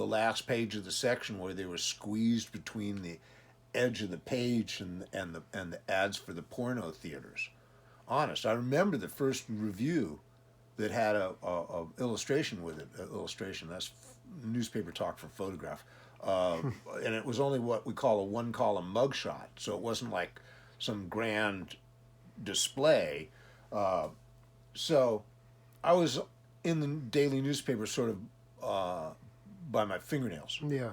the last page of the section where they were squeezed between the edge of the page and the ads for the porno theaters. Honest, I remember the first review that had a illustration with it. Illustration, that's newspaper talk for photograph. And it was only what we call a one column mugshot, so it wasn't like some grand display. So I was in the daily newspaper sort of by my fingernails. Yeah.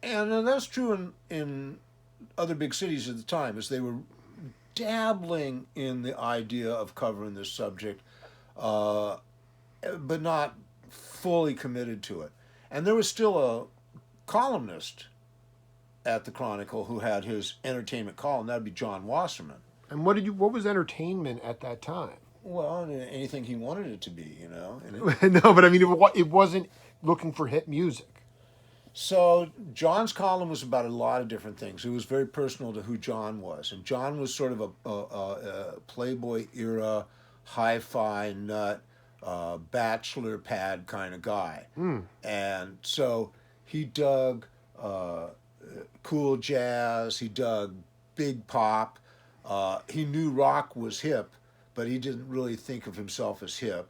And that's true in other big cities at the time, as they were dabbling in the idea of covering this subject, but not fully committed to it. And there was still a columnist at the Chronicle who had his entertainment column. That'd be John Wasserman. And what was entertainment at that time? Well, anything he wanted it to be, you know. No, but I mean, it wasn't looking for hit music. So John's column was about a lot of different things. It was very personal to who John was, and John was sort of a Playboy era, hi-fi nut, bachelor pad kind of guy, and so he dug cool jazz. He dug big pop. He knew rock was hip, but he didn't really think of himself as hip.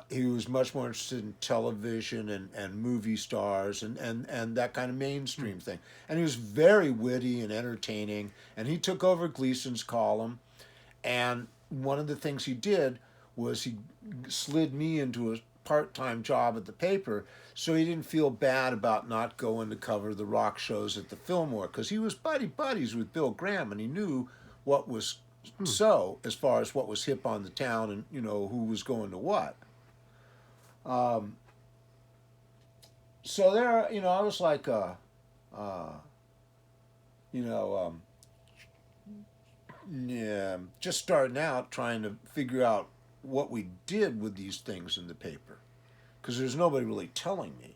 He was much more interested in television and movie stars and that kind of mainstream thing. And he was very witty and entertaining. And he took over Gleason's column. And one of the things he did was he slid me into a part-time job at the paper, so he didn't feel bad about not going to cover the rock shows at the Fillmore, because he was buddies with Bill Graham, and he knew what was so as far as what was hip on the town and, you know, who was going to what. So there, you know, I was like, yeah, just starting out trying to figure out what we did with these things in the paper, because there's nobody really telling me.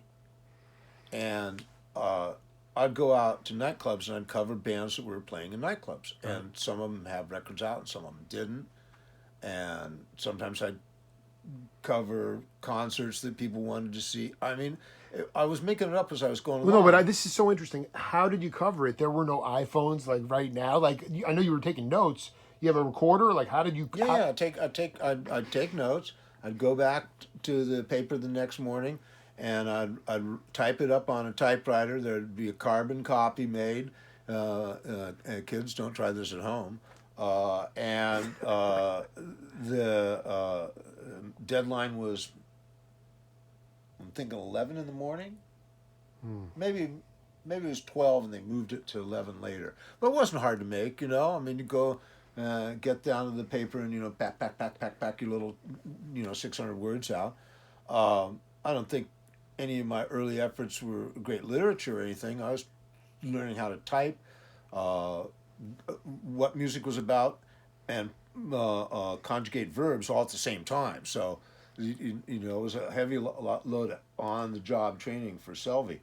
And I'd go out to nightclubs and I'd cover bands that were playing in nightclubs. And some of them have records out and some of them didn't. And sometimes I'd cover concerts that people wanted to see. I mean, I was making it up as I was going along. No, but this is so interesting. How did you cover it? There were no iPhones like right now. Like, I know you were taking notes. You have a recorder? Like, how did you... Yeah, I'd take notes. I'd go back to the paper the next morning, and I'd type it up on a typewriter. There'd be a carbon copy made. Kids, don't try this at home. And the deadline was, I'm thinking 11 in the morning. Maybe it was 12, and they moved it to 11 later. But it wasn't hard to make, you know. I mean, you go get down to the paper and, you know, pack your little, you know, 600 words out. I don't think any of my early efforts were great literature or anything. I was learning how to type, what music was about, and conjugate verbs all at the same time. So, you know, it was a heavy load of on-the-job training for Selvin.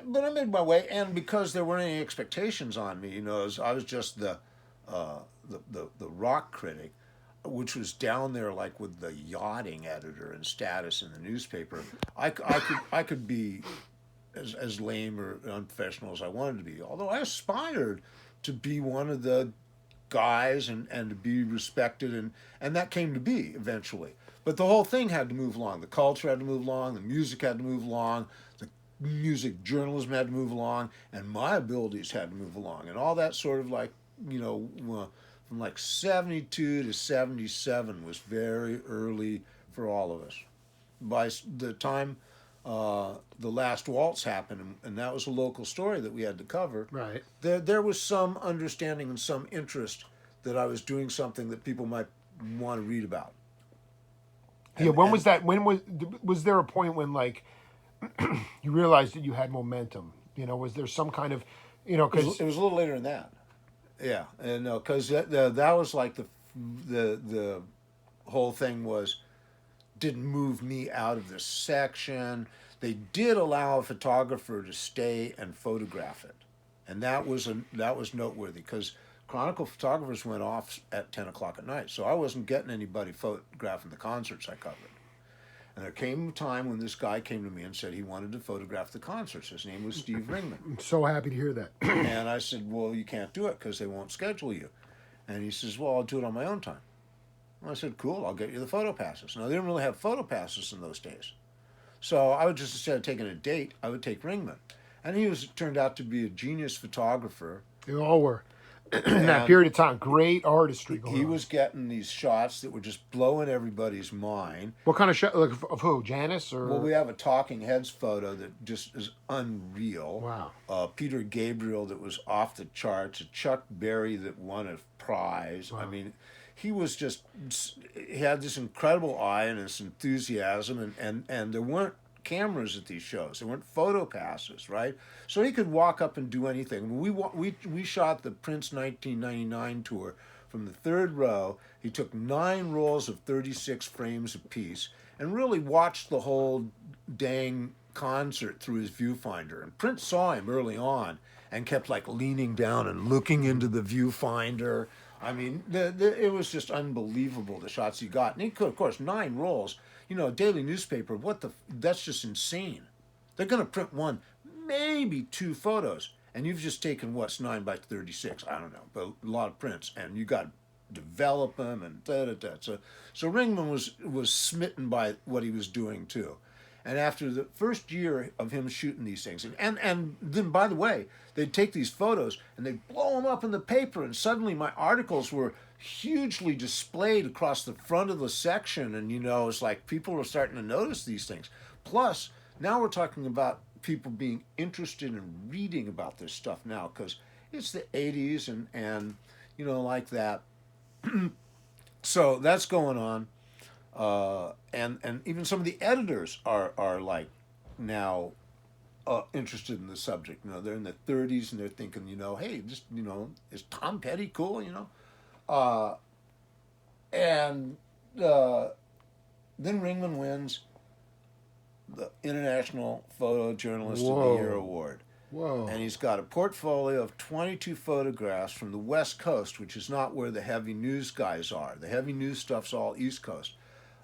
But I made my way, and because there weren't any expectations on me, you know, I was just the rock critic, which was down there like with the yachting editor and status in the newspaper. I could be as lame or unprofessional as I wanted to be, although I aspired to be one of the guys and to be respected, and that came to be eventually. But the whole thing had to move along. The culture had to move along. The music had to move along. The music journalism had to move along, and my abilities had to move along, and all that sort of like, you know, from like 72 to 77 was very early for all of us. By the time the last waltz happened, and that was a local story that we had to cover, Right. There was some understanding and some interest that I was doing something that people might want to read about. Yeah, when was that? When was there a point when, like, you realized that you had momentum? You know, was there some kind of, you know, because it was a little later than that. Yeah, and no, because that was like the whole thing didn't move me out of the section. They did allow a photographer to stay and photograph it, and that was noteworthy, because Chronicle photographers went off at 10 o'clock at night, so I wasn't getting anybody photographing the concerts I covered. And there came a time when this guy came to me and said he wanted to photograph the concerts. His name was Steve Ringman. I'm so happy to hear that. And I said, well, you can't do it because they won't schedule you. And he says, well, I'll do it on my own time. And I said, cool, I'll get you the photo passes. Now, they didn't really have photo passes in those days. So I would just, instead of taking a date, I would take Ringman. And he turned out to be a genius photographer. They all were. In that period of time, great artistry going on. He was getting these shots that were just blowing everybody's mind. What kind of shot? Like, of who? Janice? Or? Well, we have a Talking Heads photo that just is unreal. Wow. Peter Gabriel that was off the charts. A Chuck Berry that won a prize. Wow. I mean, he was just, he had this incredible eye and this enthusiasm, and there weren't cameras at these shows. There weren't photo passes, right? So he could walk up and do anything. We shot the Prince 1999 tour from the third row. He took 9 rolls of 36 frames apiece and really watched the whole dang concert through his viewfinder. And Prince saw him early on and kept like leaning down and looking into the viewfinder. I mean, it was just unbelievable, the shots he got. And he could, of course, 9 rolls. You know, a daily newspaper, that's just insane. They're going to print 1, maybe 2 photos. And you've just taken, what's 9 by 36? I don't know, but a lot of prints. And you got to develop them and da-da-da. So Ringman was smitten by what he was doing, too. And after the first year of him shooting these things, and then, by the way, they'd take these photos and they'd blow them up in the paper, and suddenly my articles were hugely displayed across the front of the section, and, you know, it's like people were starting to notice these things. Plus, now we're talking about people being interested in reading about this stuff now, because it's the 80s and, you know, like that. So that's going on. And even some of the editors are like now interested in the subject. You know, they're in their 30s and they're thinking, you know, hey, just, you know, is Tom Petty cool? You know, and then Ringman wins the International Photojournalist of the Year award. Whoa. And he's got a portfolio of 22 photographs from the West Coast, which is not where the heavy news guys are. The heavy news stuff's all East Coast.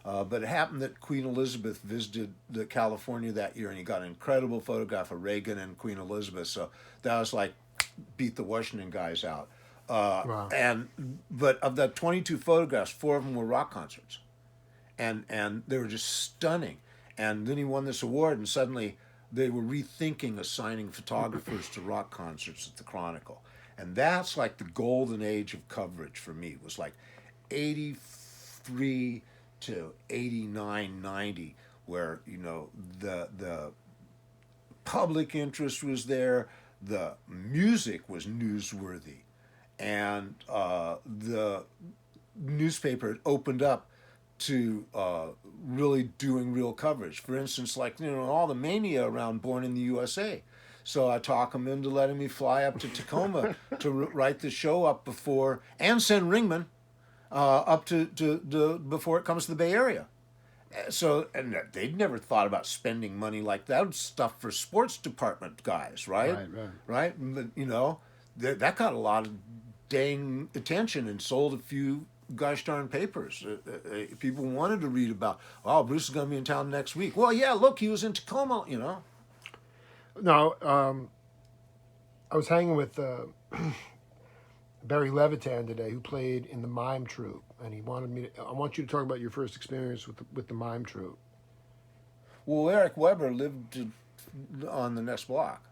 But it happened that Queen Elizabeth visited California that year, and he got an incredible photograph of Reagan and Queen Elizabeth. So that was like beat the Washington guys out. Wow. But of the 22 photographs, 4 of them were rock concerts, and they were just stunning. And then he won this award, and suddenly they were rethinking assigning photographers to rock concerts at the Chronicle, and that's like the golden age of coverage for me. It was like 83 to 89, 90, where, you know, the public interest was there, the music was newsworthy, and the newspaper had opened up to really doing real coverage. For instance, like, you know, all the mania around Born in the USA. So I talk him into letting me fly up to Tacoma to write the show up before, and send Ringman up to before it comes to the Bay Area. So, and they'd never thought about spending money like that. It was stuff for sports department guys, right? Right. But, you know, that got a lot of dang attention and sold a few gosh darn papers. People wanted to read about, oh, Bruce is going to be in town next week. Well, yeah, look, he was in Tacoma, you know. No, I was hanging with Barry Levitan today, who played in the Mime Troupe, and he wanted me to. I want you to talk about your first experience with the Mime Troupe. Well, Eric Weber lived on the next block,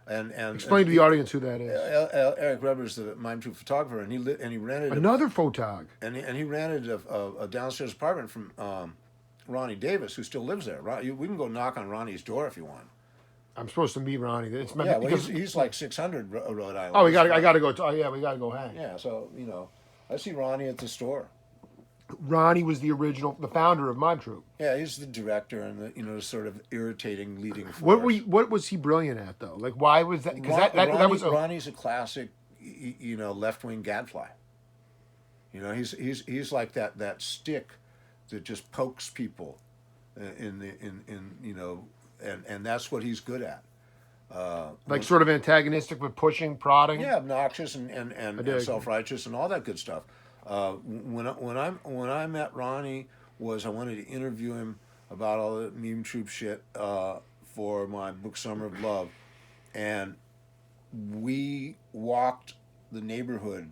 and explain to the audience who that is. Eric Weber's the Mime Troupe photographer, and he rented another photog, and he rented a downstairs apartment from Ronnie Davis, who still lives there. We can go knock on Ronnie's door if you want. I'm supposed to meet Ronnie. It's yeah, well, he's like 600 Rhode Island. Oh, I got to go. We got to go hang. Yeah, so, you know, I see Ronnie at the store. Ronnie was the founder of Mime Troupe. Yeah, he's the director and the, you know, sort of irritating leading force. What was he brilliant at though? Like, why was that? Because that was Ronnie's a classic, you know, left wing gadfly. You know, he's like that stick that just pokes people in you know. And that's what he's good at. Like sort of antagonistic with pushing, prodding. Yeah, obnoxious and self-righteous and all that good stuff. When I met Ronnie, I wanted to interview him about all the meme troop shit for my book Summer of Love, and we walked the neighborhood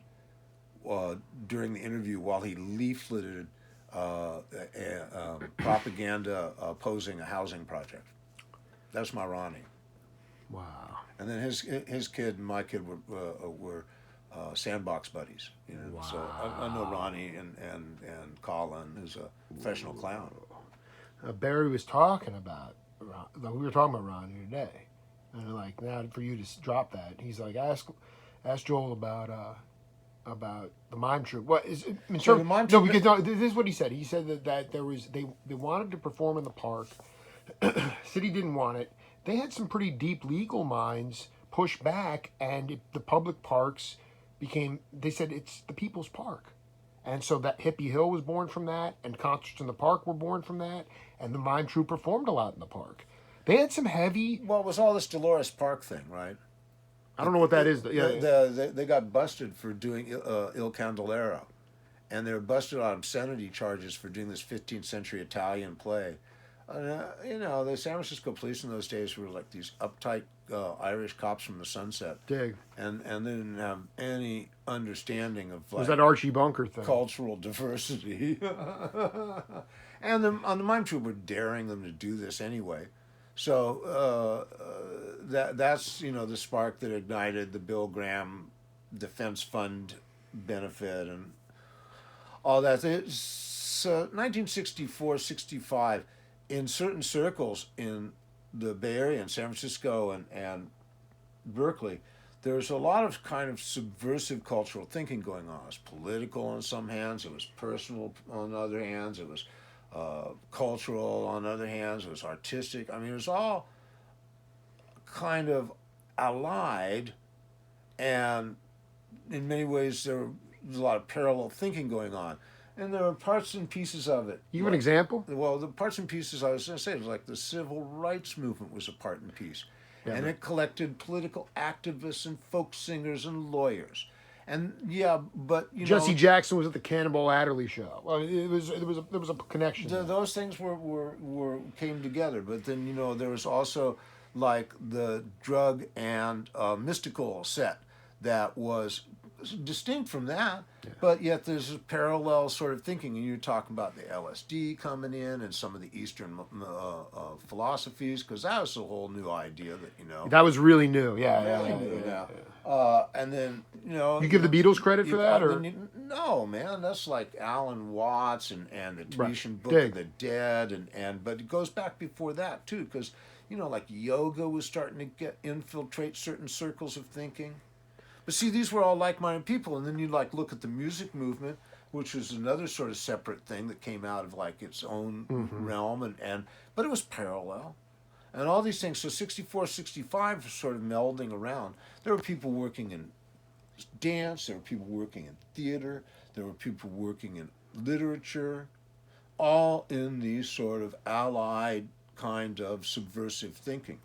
during the interview while he leafleted propaganda opposing a housing project. That's my Ronnie. Wow. And then his kid and my kid were sandbox buddies. You know, so I know Ronnie and Colin, who's a professional clown. Barry was talking about. We were talking about Ronnie today, and like now for you to drop that, he's like ask Joel about the mime troupe. What is it? In So terms, the mime no, troupe- because no, this is what he said. He said that there was they wanted to perform in the park. City didn't want it. They had some pretty deep legal minds push back, and the public parks became. They said it's the people's park, and so that Hippie Hill was born from that, and concerts in the park were born from that, and the mime troupe performed a lot in the park. They had some heavy. Well, it was all this Dolores Park thing, right? I don't know what that is. Yeah, They got busted for doing Il Candelero, and they were busted on obscenity charges for doing this 15th century Italian play. You know, the San Francisco police in those days were like these uptight Irish cops from the sunset, dig. and they didn't have any understanding of Was like that Archie Bunker thing? cultural diversity. And on the mime troupe were daring them to do this anyway. So that's the spark that ignited the Bill Graham Defense Fund benefit and all that. It's 1964, 65. In certain circles in the Bay Area, in San Francisco and Berkeley, there's a lot of kind of subversive cultural thinking going on. It was political on some hands, it was personal on other hands, it was cultural on other hands, it was artistic. I mean, it was all kind of allied, and in many ways there was a lot of parallel thinking going on. And there are parts and pieces of it. You give an example? Well, the parts and pieces I was going to say was like the civil rights movement was a part and piece, Yeah, and but- it collected political activists and folk singers and lawyers, and but Jesse Jackson was at the Cannonball Adderley show. Well, there was a connection. there. those things were came together. But then there was also like the drug and mystical set that was distinct from that, but yet there's a parallel sort of thinking, and you're talking about the LSD coming in and some of the Eastern philosophies, because that was a whole new idea that That was really new. Yeah. and then You give the Beatles credit for that, or no, man, that's like Alan Watts and the Tibetan Book Dig. of the Dead, but it goes back before that too, because like yoga was starting to infiltrate certain circles of thinking. But see, these were all like-minded people, and then you look at the music movement, which was another sort of separate thing that came out of like its own realm, but it was parallel, and all these things. So 64, 65 was sort of melding around. There were people working in dance, there were people working in theater, there were people working in literature, all in these sort of allied kind of subversive thinking.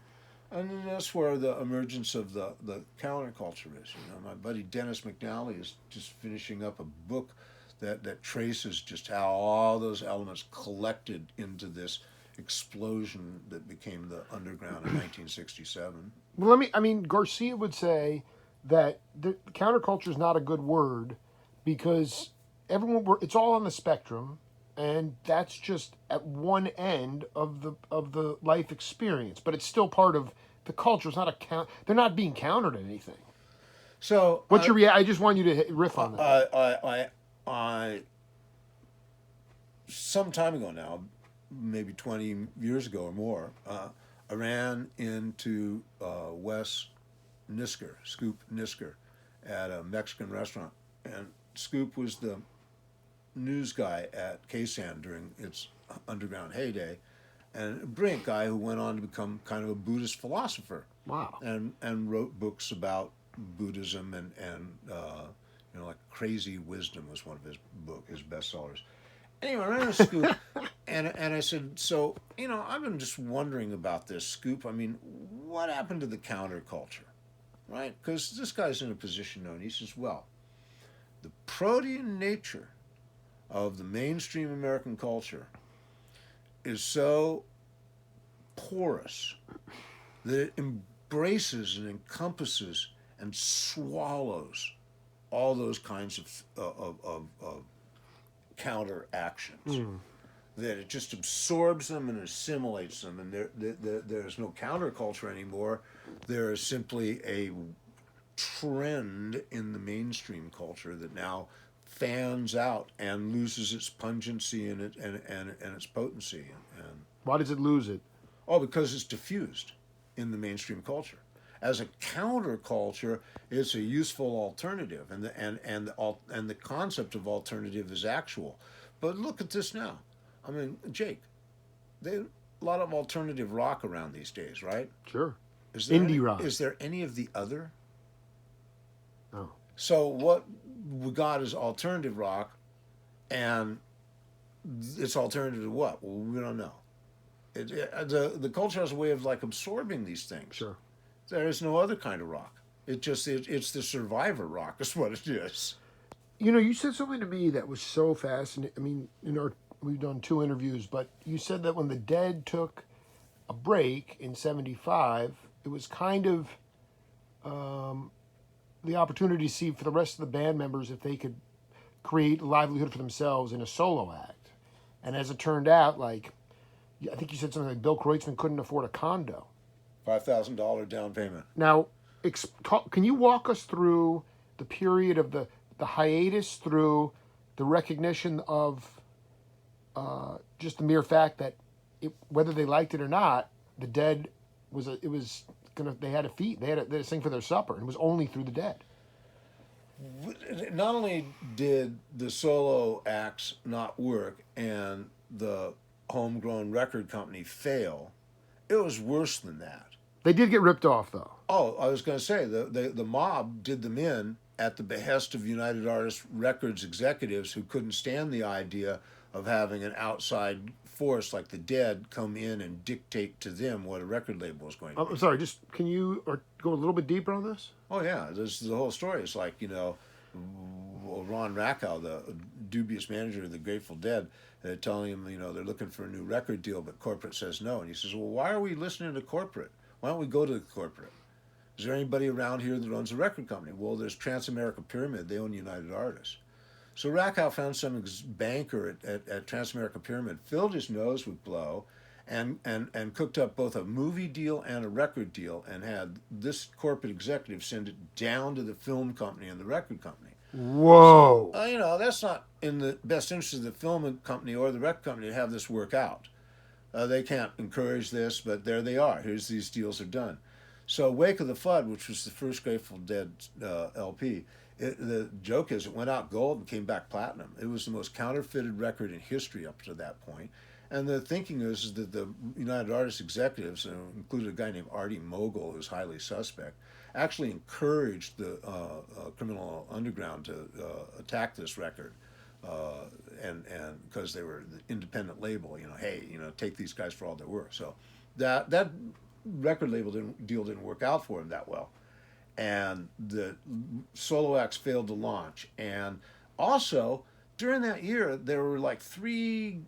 And then that's where the emergence of the counterculture is. My buddy Dennis McNally is just finishing up a book that traces just how all those elements collected into this explosion that became the underground in 1967. well, Garcia would say that the counterculture is not a good word because it's all on the spectrum, and that's just at one end of the life experience, but it's still part of the culture. It's not they're not being countered in anything. So What's your I just want you to riff on that. I some time ago now, maybe 20 years ago or more, I ran into Wes Nisker, Scoop Nisker, at a Mexican restaurant, and Scoop was the news guy at KSAN during its underground heyday, and a brilliant guy who went on to become kind of a Buddhist philosopher. Wow. And wrote books about Buddhism and like Crazy Wisdom was one of his bestsellers. Anyway, I ran into Scoop, and I said, so I've been just wondering about this, Scoop. I mean, what happened to the counterculture, right? Because this guy's in a position now, and he says, well, the protean nature of the mainstream American culture is so porous that it embraces and encompasses and swallows all those kinds of counteractions. That it just absorbs them and assimilates them, and there's no counterculture anymore. There is simply a trend in the mainstream culture that now fans out and loses its pungency and its potency. And Why does it lose it? oh, because it's diffused in the mainstream culture. As a counterculture, it's a useful alternative, and the concept of alternative is actual. But look at this now. I mean, Jake, a lot of alternative rock around these days, right? Sure. Indie rock. Is there any of the other? No. So what we got is alternative rock, and it's alternative to what? Well, we don't know. The culture has a way of like absorbing these things. Sure. There is no other kind of rock. It's the survivor rock is what it is. You said something to me that was so fascinating. I mean, we've done 2 interviews, but you said that when the Dead took a break in '75, it was kind of the opportunity to see for the rest of the band members if they could create a livelihood for themselves in a solo act. And as it turned out, like, I think you said something like Bill Kreutzmann couldn't afford a condo. $5,000 down payment. Now, can you walk us through the period of the hiatus through the recognition of just the mere fact that whether they liked it or not, the Dead they had to sing for their supper, and it was only through the Dead. Not only did the solo acts not work and the homegrown record company fail, it was worse than that. They did get ripped off, though. Oh, I was going to say, the mob did them in at the behest of United Artists Records executives who couldn't stand the idea of having an outside force like the Dead come in and dictate to them what a record label was going to be. I'm sorry, just can you go a little bit deeper on this? Oh, yeah, this is the whole story. It's like, Ron Rackow, the dubious manager of the Grateful Dead, telling him, they're looking for a new record deal, but corporate says no. And he says, well, why are we listening to corporate? Why don't we go to the corporate? Is there anybody around here that owns a record company? Well, there's Transamerica Pyramid. They own United Artists. So Rackow found some banker at Transamerica Pyramid, filled his nose with blow, and cooked up both a movie deal and a record deal, and had this corporate executive send it down to the film company and the record company. Whoa! So, that's not in the best interest of the film company or the record company to have this work out. They can't encourage this, but there they are. Here's these deals are done. So Wake of the Flood, which was the first Grateful Dead LP, the joke is it went out gold and came back platinum. It was the most counterfeited record in history up to that point. And the thinking is that the United Artists executives, included a guy named Artie Mogul, who's highly suspect, actually encouraged the criminal underground to attack this record. And because they were the independent label, hey, take these guys for all they're worth. So that record label deal didn't work out for him that well, and the solo acts failed to launch. And also during that year, there were like 3,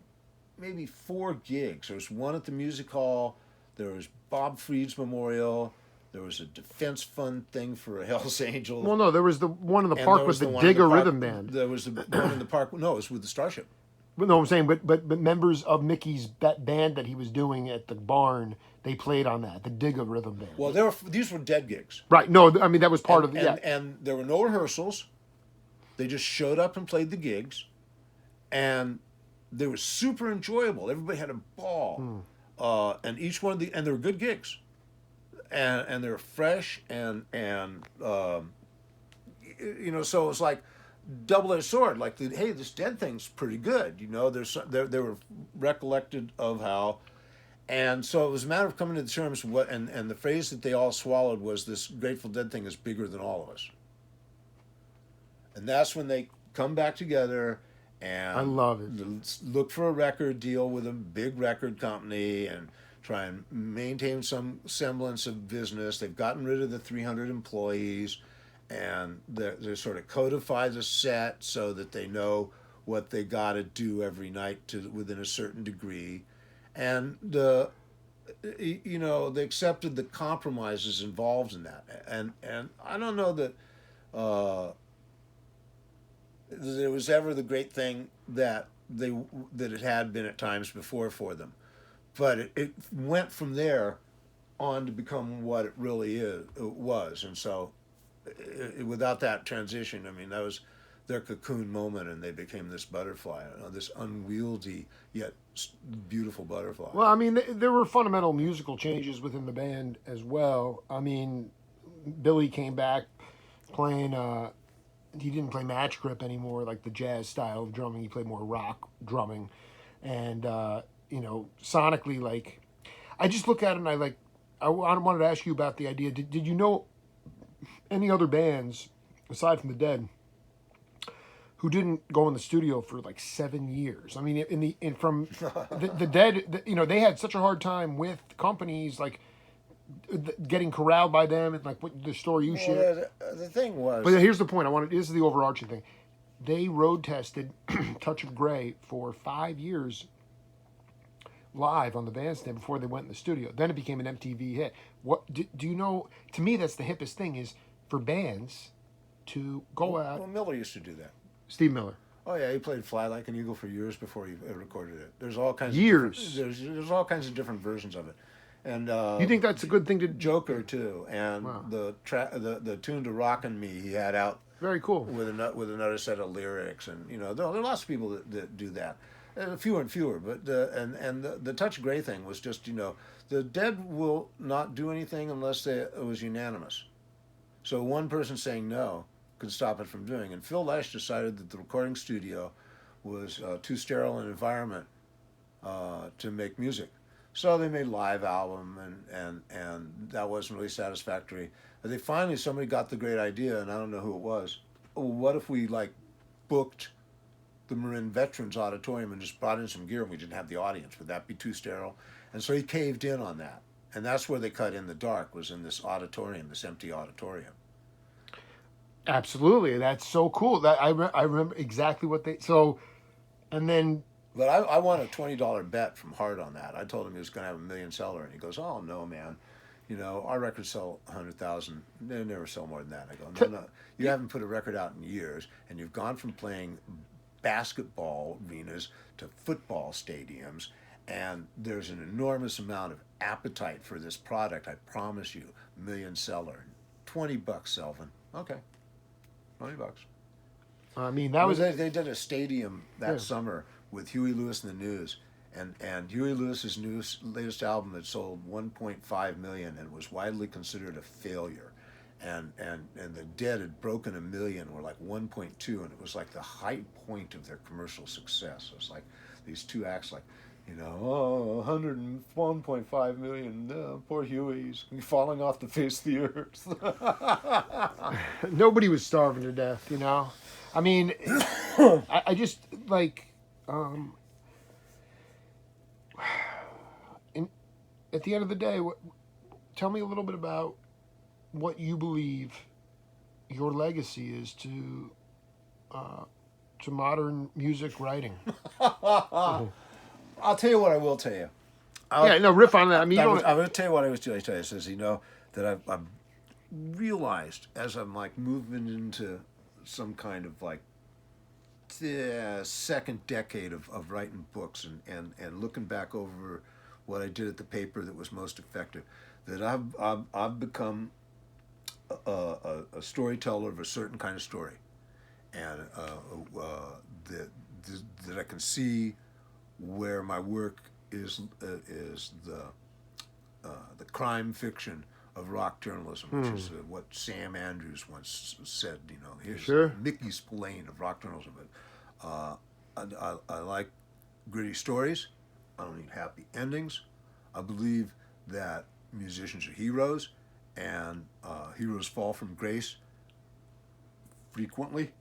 maybe 4 gigs. There was one at the Music Hall. There was Bob Freed's Memorial. There was a defense fund thing for a Hell's Angels. Well, no, there was the one in the park with the Digger Rhythm Band. There was the one in the park. No, it was with the Starship. No, I'm saying, but members of Mickey's band that he was doing at the barn, they played on that, the Digger Rhythm Band. Well, these were Dead gigs. Right. No, I mean that was part of the. And there were no rehearsals. They just showed up and played the gigs, and they were super enjoyable. Everybody had a ball, and each one of and they were good gigs. And they're fresh and so it was like double-edged sword. Like, hey, this Dead thing's pretty good. They were recollected of how, and so it was a matter of coming to terms with what. And the phrase that they all swallowed was, "This Grateful Dead thing is bigger than all of us." And that's when they come back together. And I love it. Look for a record deal with a big record company and try and maintain some semblance of business. They've gotten rid of the 300 employees, and they sort of codify the set so that they know what they got to do every night within a certain degree. and they accepted the compromises involved in that, and I don't know uh, that it was ever the great thing that it had been at times before for them, but it went from there on to become what it really was, and so without that transition, I mean, that was their cocoon moment, and they became this butterfly, this unwieldy yet beautiful butterfly. Well, I mean, there were fundamental musical changes within the band as well. I mean, Billy came back playing. He didn't play match grip anymore, like the jazz style of drumming. He played more rock drumming, and sonically, like I just look at it and I like. I wanted to ask you about the idea. Did you know any other bands aside from the Dead who didn't go in the studio for like 7 years? I mean, from the Dead, they had such a hard time with companies like getting corralled by them, and like what the story you share. The thing was, But here's the point. This is the overarching thing. They road tested Touch of Grey for 5 years live on the bandstand before they went in the studio. Then it became an MTV hit. What do you know? To me, that's the hippest thing is for bands to go out. Well, Miller used to do that. Steve Miller. Oh yeah, he played "Fly Like an Eagle" for years before he recorded it. There's all kinds Years. Of there's all kinds of different versions of it, and You think that's a good thing to Joker too, and Wow. the tune to "Rockin' Me" he had out Very cool. with another set of lyrics, and there are lots of people that do that, fewer and fewer. But the Touch Grey thing was just the Dead will not do anything unless it was unanimous. So one person saying no could stop it from doing. And Phil Lesh decided that the recording studio was too sterile an environment to make music. So they made live album, and that wasn't really satisfactory. And somebody got the great idea, and I don't know who it was. Oh, what if we booked the Marin Veterans Auditorium and just brought in some gear and we didn't have the audience? Would that be too sterile? And so he caved in on that. And that's where they cut In the Dark, was in this auditorium, this empty auditorium. Absolutely. That's so cool. That I remember exactly what they and then But I won a $20 bet from Hart on that. I told him he was going to have a million seller, and he goes, "Oh no, man, our records sell 100,000. They never sell more than that." I go, "No, you haven't put a record out in years, and you've gone from playing basketball arenas to football stadiums, and there's an enormous amount of appetite for this product. I promise you, million seller, $20, Selvin. Okay, $20." I mean that was They did a stadium that Yeah. summer with Huey Lewis and the News, and Huey Lewis's latest album had sold 1.5 million and was widely considered a failure, and the Dead had broken a million, or like 1.2, and it was like the high point of their commercial success. It was like these two acts, like 101.5 million, poor Huey's falling off the face of the earth. nobody was starving to death. I mean, I just like. At the end of the day, tell me a little bit about what you believe your legacy is to modern music writing. I'll tell you what I will tell you. Riff on that. I mean, you I'm don't. going to tell you what I was going to tell you. It says, that I've realized as I'm moving into some kind of second decade of writing books and looking back over what I did at the paper that was most effective, that I've become a storyteller of a certain kind of story, and that I can see where my work is the crime fiction of rock journalism, which is what Sam Andrews once said. Here's Sure. Mickey Spillane of rock journalism. But I like gritty stories. I don't need happy endings. I believe that musicians are heroes, and heroes fall from grace frequently.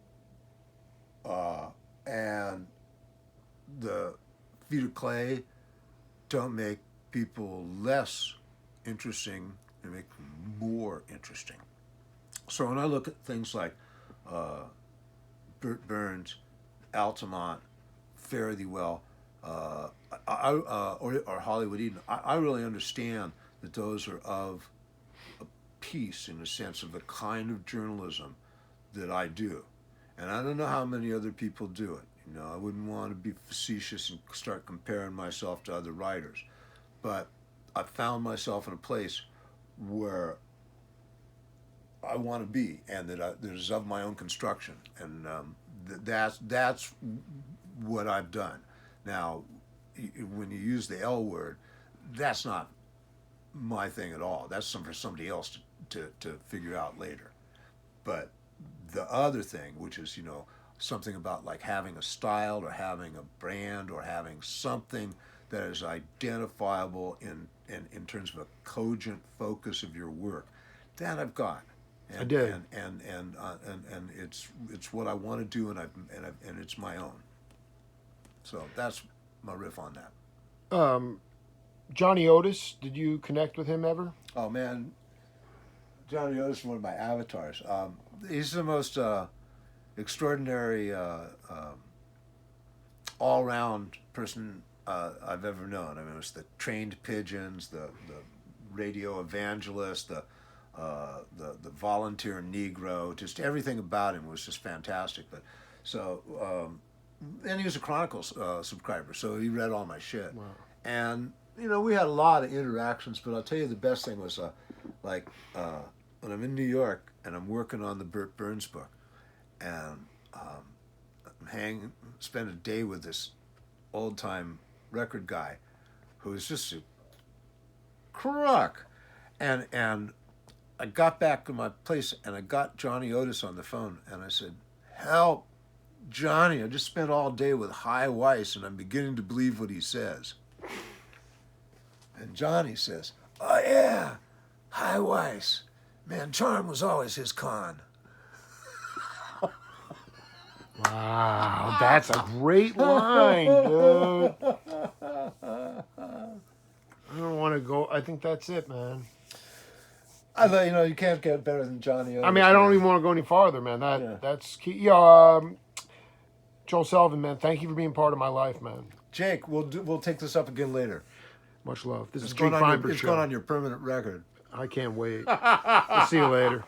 And the feet of clay don't make people less interesting, they make them more interesting. So when I look at things like Burt Burns, Altamont, Fare Thee Well, or Hollywood Eden, I really understand that those are of a piece in the sense of the kind of journalism that I do. And I don't know how many other people do it. I wouldn't want to be facetious and start comparing myself to other writers. But I found myself in a place where I want to be, and that is of my own construction. And that's what I've done. Now, when you use the L word, that's not my thing at all. That's something for somebody else to figure out later. But the other thing, which is, something about like having a style or having a brand or having something that is identifiable in terms of a cogent focus of your work, that I've got. I did. And it's what I want to do, and it's my own. So that's my riff on that. Johnny Otis, did you connect with him ever? Oh man, Johnny Otis is one of my avatars. He's the most extraordinary all-round person I've ever known. I mean, it was the trained pigeons, the radio evangelist, the volunteer Negro, just everything about him was just fantastic. But so, and he was a Chronicles subscriber, so he read all my shit. Wow. And we had a lot of interactions. But I'll tell you, the best thing was when I'm in New York and I'm working on the Burt Burns book, and spend a day with this old time record guy who was just a crook, and I got back to my place and I got Johnny Otis on the phone and I said, "Help, Johnny, I just spent all day with High Weiss and I'm beginning to believe what he says." And Johnny says, "Oh yeah, High Weiss. Man, charm was always his con." Wow, that's a great line, dude. I don't want to go. I think that's it, man. I thought, you can't get better than Johnny Otis. I mean, I don't even want to go any farther, man. That's key. Joel Selvin, man, thank you for being part of my life, man. Jake, we'll take this up again later. Much love. This is It's Jake Feinberg going on your permanent record. I can't wait. We'll see you later.